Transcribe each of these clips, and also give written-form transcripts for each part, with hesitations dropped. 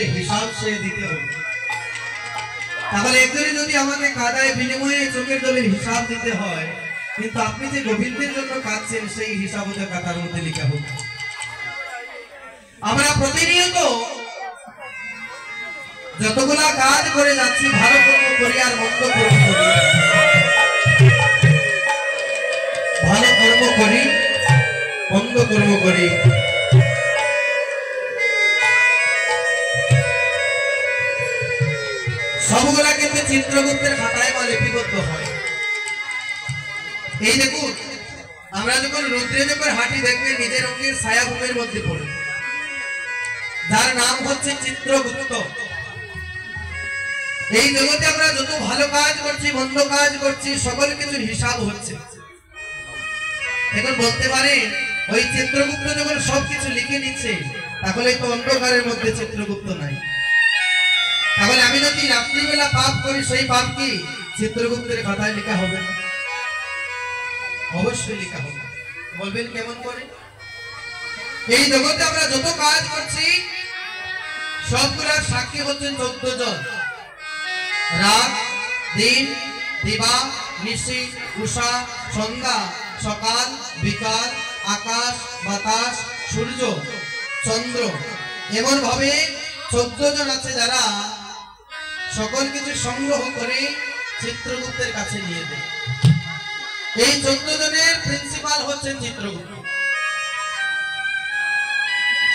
জলের হিসাব সে দিতে হবে। তাহলে একজনে যদি আমাকে কাদায় বিনিময়ে চোখের জলের হিসাব দিতে হয়, কিন্তু আপনি যে গোবিন্দের জন্য কাঁদছেন সেই হিসাব ওদের কাতার মধ্যে লিখা হোক। আমরা প্রতিনিয়ত যতগুলা কাজ করে যাচ্ছি, ভালো কর্ম করি আর মন্দ কর্ম করি, ভালো কর্ম করি মন্দ কর্ম করি, সবগুলা কিন্তু চিত্রগুপ্তের খাতায় বা লিপিবদ্ধ হয়। এই দেখুন, আমরা যখন রুদ্রে যখন হাঁটি দেখবেন নিজের অঙ্গের ছায়াভূমের মধ্যে পড়ে, যার নাম হচ্ছে চিত্রগুপ্ত। এই জগতে আমরা যত ভালো কাজ করছি মন্দ কাজ করছি সকল কিছুর হিসাব হচ্ছে। এখন বলতে পারে ওই চিত্রগুপ্ত যখন সবকিছু লিখে নিচ্ছে, তাহলে তো অন্ধকারের মধ্যে চিত্রগুপ্ত নাই। তাহলে আমি যদি রাত্রিবেলা পাপ করি সেই পাপ কি চিত্রগুপ্তের খাতায় লেখা হবে না? অবশ্যই লেখা হবে। বলবেন কেমন করে? এই জগতে আমরা যত কাজ করছি সবগুলার সাক্ষী হচ্ছেন 14 জন। রাত, দিন, দিবা, নিশি, উষা, সন্ধ্যা, সকাল, বিকাল, আকাশ, বাতাস, সূর্য, চন্দ্র, এমন ভাবে 14 জন আছে যারা সকল কিছু সংগ্রহ করে চিত্রগুপ্তের কাছে নিয়ে দেয়। এই 14 জনের প্রিন্সিপাল হচ্ছেন চিত্রগুপ্ত।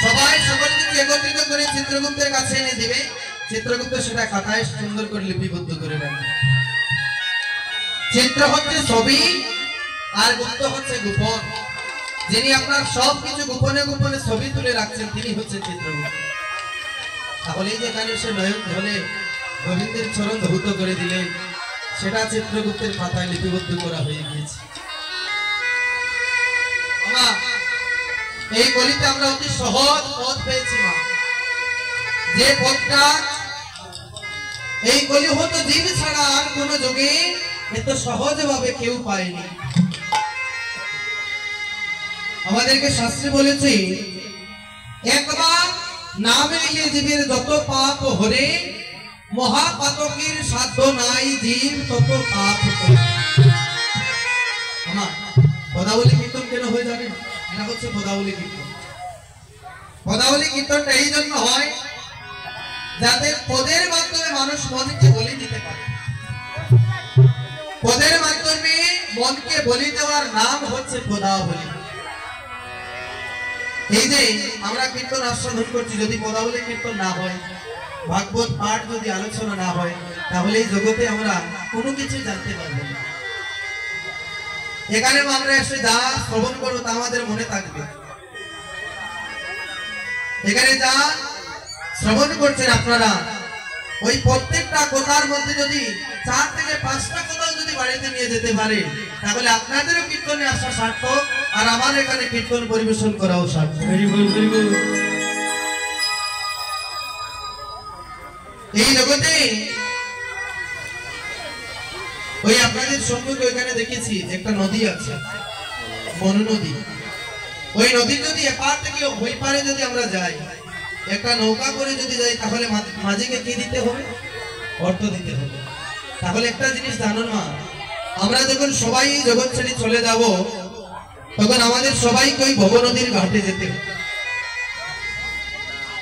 সবাই সকল কিছু একত্রিত করে চিত্রগুপ্তের কাছে এনে দিবে। চিত্রগুপ্ত সেটা খাতায় সুন্দর করে লিপিবদ্ধ করে রাখবে। চিত্র হচ্ছে ছবি আর গুপ্ত হচ্ছে গোপন। যিনি আপনার সবকিছু গোপনে গোপনে ছবি তুলে রাখছেন তিনি হচ্ছেন চিত্রগুপ্ত। তাহলে এই যে এখানে সে নয়ন ধরে গোবিন্দের চরণ ধৌত করে দিলেন, সেটা চিত্রগুপ্তের খাতায় লিপিবদ্ধ করা হয়ে গিয়েছে। এই কলিতে আমরা অতি সহজ পথ পেয়েছি মা, যে পথটা এই কলিহত জীব ছাড়া আর কোন যুগে এত সহজ ভাবে কেউ পায়নি। আমাদেরকে শাস্ত্রে বলেছে, একবার নাম নিলে জীবের যত পাপ হরে, মহাপাতকের সাধ্য নাই জীব তত পাপ করে। আমার পদাবলী কীর্তন কেন হয়ে যাবে? এটা হচ্ছে পদাবলী কীর্তন। পদাবলী কীর্তনটা এই জন্য হয় যাতে পদের মাধ্যমে মানুষ মনকে বলি দিতে পারে। পদের মাধ্যমে মনকে বলি দেওয়ার নাম হচ্ছে পদাবলী। এই যে আমরা কীর্তন আস্বাদন করছি, যদি পদাবলী কীর্তন না হয়, ভাগবত পাঠ যদি আলোচনা না হয়, তাহলে এই জগতে আমরা কোনো কিছু জানতে পারবো না। এখানে আমরা এসে যা শ্রবণ করবো তা আমাদের মনে থাকবে। এখানে যা শ্রবণ করছেন আপনারা, ওই প্রত্যেকটা কথার মধ্যে যদি 4 থেকে 5টা কথাও যদি বাড়িতে নিয়ে যেতে পারে, তাহলে আপনাদেরও কীর্তনে আসা সার্থক, আর আমার এখানে কীর্তন পরিবেশন করাও সার্থক। এই জগতে ওই আপনাদের সম্মুখে ওইখানে দেখেছি একটা নদী আছে, বন নদী। ওই নদী যদি এপার থেকে ওই পারে যদি আমরা যাই, একটা নৌকা করে যদি যাই, তাহলে মাঝিকে কি দিতে হবে? অর্থ দিতে হবে। তাহলে একটা জিনিস জানুন মা, আমরা যখন সবাই জগৎ ছেড়ে চলে যাব, তখন আমাদের সবাইকে ওই ভবনদীর ঘাটে যেতে হবে।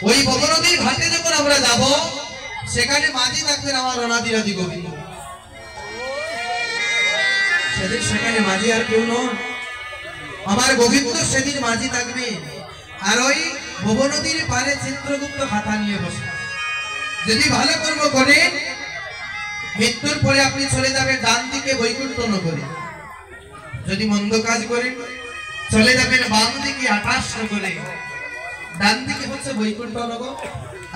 ওই ভবনদীর ঘাটে যখন আমরা যাব, সেখানে মাঝি থাকবেন আমার অনাদিরাদি গোবিন্দ। সেদিন সেখানে মাঝি আর কেউ নয়, আমার গোবিন্দ সেদিন মাঝি থাকবে। আর ওই ভবনদীর পারে চিত্রগুপ্ত খাতা নিয়ে বসে। যদি ভালো কর্ম করেন, মৃত্যুর পরে আপনি চলে যাবেন ডান দিকে বৈকুণ্ঠ নগরে। যদি মন্দ কাজ করেন, চলে যাবেন বাম দিকে 28 নগরে। ডান দিকে হচ্ছে বৈকুণ্ঠ নগর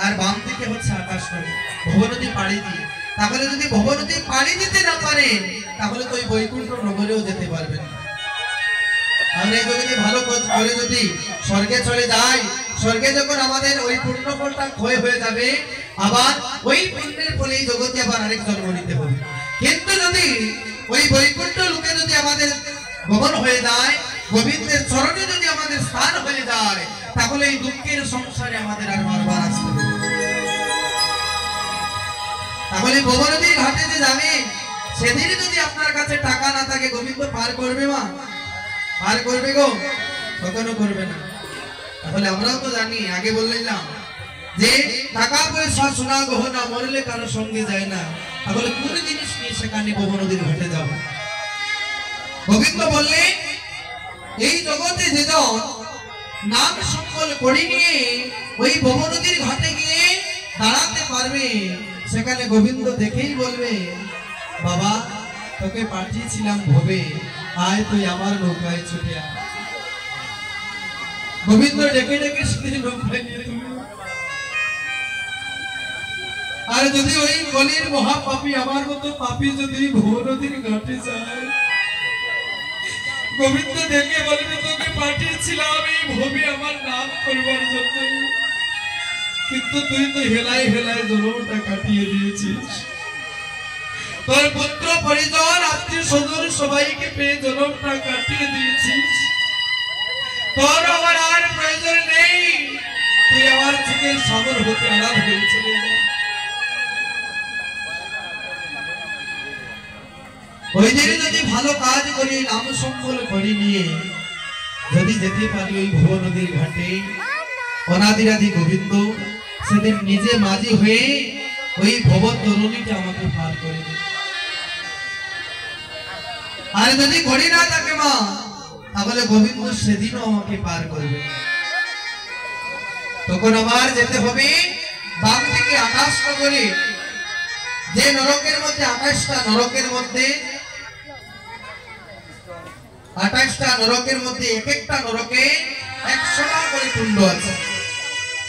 আর বাম দিকে হচ্ছে 28 নগর, ভবনদী পাড়ি দিয়ে। তাহলে যদি ভবনদী পাড়ি দিতে না পারেন, তাহলে তো ওই বৈকুণ্ঠ নগরেও যেতে পারবেন না। আমরা এই জগতে ভালো কাজ করে যদি স্বর্গে চলে যাই, স্বর্গে যখন আমাদের ওই পুণ্য ফলটা ক্ষয় হয়ে যাবে, আবার ওই পুণ্যের ফলে এই জগতে আবার আরেক জন্ম নিতে হবে। কিন্তু যদি ওই বৈকুণ্ঠ লোকে যদি আমাদের গমন হয়ে যায়, গোবিন্দের চরণে যদি আমাদের স্থান হয়ে যায়, তাহলে এই দুঃখের সংসারে আমাদের আর বারবার আসতে হবে। ওই ভবনদীর ঘাটে যে যাবে সেদিনই যদি আপনার কাছে টাকা না থাকে গোবিন্দ পার করবে মা? পার করবে গো? কখনো করবে না। তাহলে আমরাও তো জানি, আগে বললাম যে টাকা পয়সা সোনা গহনা মরলে কারো সঙ্গে যায় না। তাহলে কোন জিনিস নিয়ে সেখানে ভবনদীর ঘাটে যাব? গোবিন্দ বললেন এই জগতে যেজন নাম সংকল করে নিয়ে ওই ভবনদীর ঘাটে গিয়ে দাঁড়াতে পারবে, সেখানে গোবিন্দ দেখেই বলবে বাবা তোকে পাঠিয়েছিলাম ভবে, আয় তুই আমার নৌকায় ছুটে আয়। গোবিন্দ ডেকে ডেকে সেদিন নৌকায় নিয়ে তুলবে। আর যদি ওই কলির মহাপাপী আমার মতো পাপী যদি ভবনদীর ঘাটে যায়, গোবিন্দ দেখে বলবে তোকে পাঠিয়েছিলাম এই ভবে আমার নাম করবার জন্য, কিন্তু তুই তো হেলায় হেলায় জন্মটা কাটিয়ে দিয়েছিস। তোর পুত্র পরিজন আত্মীয় স্বজন সবাইকে পেয়ে জন্মটা কাটিয়ে দিয়েছিস। তোর আমার আর প্রয়োজন নেই, তুই আমার চোখের সাগর হতে আড়াল হয়ে চলে যা। ওই দিনে যদি ভালো কাজ করি নাম সম্বল করে নিয়ে যদি যেতে পারি ওই ভবনদীর ঘাটে, অনাদিরাদি গোবিন্দ সেদিন নিজে মাঝি হয়ে ওই ভবন তরুণীটা আমাকে পার করে দেবে। আর যদি করি না থাকে মা, তাহলে গোবিন্দ সেদিনও আমাকে পার করবে। তখন আমার যেতে হবে বাম থেকে 28 নগরে, যে নরকের মধ্যে 28টা নরকের মধ্যে 28টা নরকের মধ্যে এক একটা নরকে 100টা করে কুণ্ড আছে।